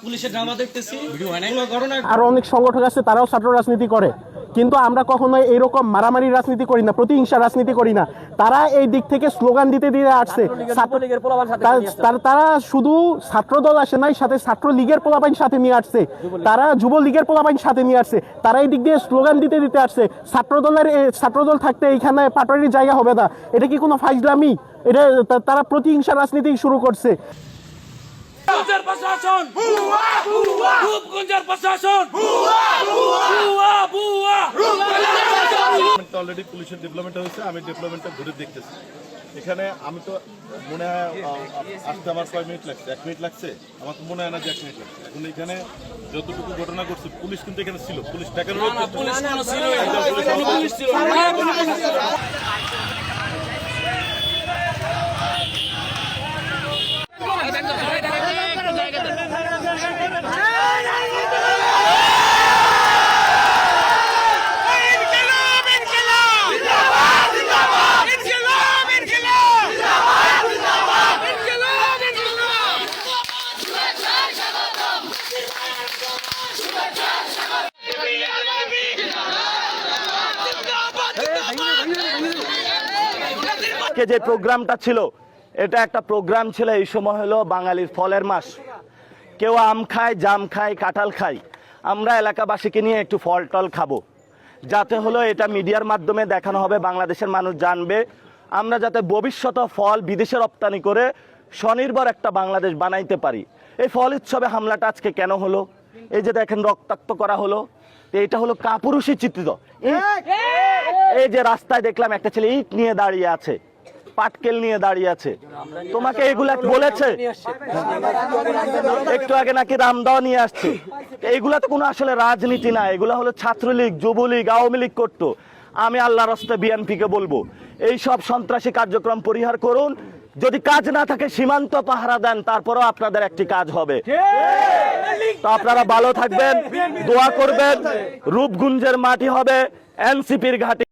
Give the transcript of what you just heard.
পুলিশের ড্রামা দেখতেছি কোনো ঘটনা। আর অনেক সংগঠন আছে তারাও ছাত্র রাজনীতি করে, কিন্তু আমরা কখনোই এইরকম মারামারি রাজনীতি করি না, প্রতিহিংসা রাজনীতি করি না। তারা এই দিক থেকে স্লোগান দিতে দিয়ে আসছে। তারা শুধু ছাত্র দল আসে নাই, সাথে ছাত্র লীগের পোলাপাইন সাথে নিয়ে আসছে, তারা যুবলীগের পোলাপাইন সাথে নিয়ে আসছে। তারা এই দিক দিয়ে স্লোগান দিতে দিতে আসছে ছাত্রদল থাকতে এইখানে পাটোয়ারির জায়গা হবে না। এটা কি কোনো ফাইজলামি? এটা তারা প্রতিহিংসা রাজনীতি শুরু করছে। প্রশাসন রূপগঞ্জের প্রশাসন অলরেডি পুলিশের ডেভেলপমেন্ট হয়েছে, আমি ডেভেলপমেন্টটা ঘুরে দেখতেছি। এখানে আমি তো মনে হয় আসতে আমার 6 মিনিট লাগছে, 1 মিনিট লাগছে, আমার তো মনে হয় না যে 1 মিনিট লাগছে। এখন এখানে যতটুকু ঘটনা করছে পুলিশ কিন্তু এখানে ছিল, পুলিশ টাকার যে প্রোগ্রামটা ছিল, এটা একটা প্রোগ্রাম ছিল, এই সময় হলো বাঙালির ফলের মাস। কেউ আম খায়, জাম খায়, কাঁঠাল খায়। আমরা এলাকাবাসীকে নিয়ে একটু ফল টল খাবো, যাতে হলো এটা মিডিয়ার মাধ্যমে দেখানো হবে, বাংলাদেশের মানুষ জানবে আমরা যাতে ভবিষ্যতে ফল বিদেশে রপ্তানি করে স্বনির্ভর একটা বাংলাদেশ বানাইতে পারি। এই ফল উৎসবে হামলাটা আজকে কেন হলো? এই যে দেখেন রক্তাক্ত করা হলো, এটা হলো কাপুরুষী চিত্রিত। এই যে রাস্তায় দেখলাম একটা ছেলে ইট নিয়ে দাঁড়িয়ে আছে, পাটকেল নিয়ে দাঁড়িয়ে আছে। তোমাকে এগুলা বলেছে? একটু আগে নাকি রামদাও নিয়ে আসছে। এইগুলা তো কোনো আসলে রাজনীতি না, এগুলা হলো ছাত্রলীগ, যুবলীগ, আওয়ামী লীগ করতো। আমি আল্লাহর রাস্তে বিএনপিকে বলবো এই সব সন্ত্রাসী কার্যক্রম পরিহার করুন। যদি কাজ না থাকে সীমান্ত পাহারা দেন, তারপরেও আপনাদের একটি কাজ হবে। তো আপনারা ভালো থাকবেন, দোয়া করবেন। রূপগঞ্জের মাটি হবে এনসিপির ঘাঁটি।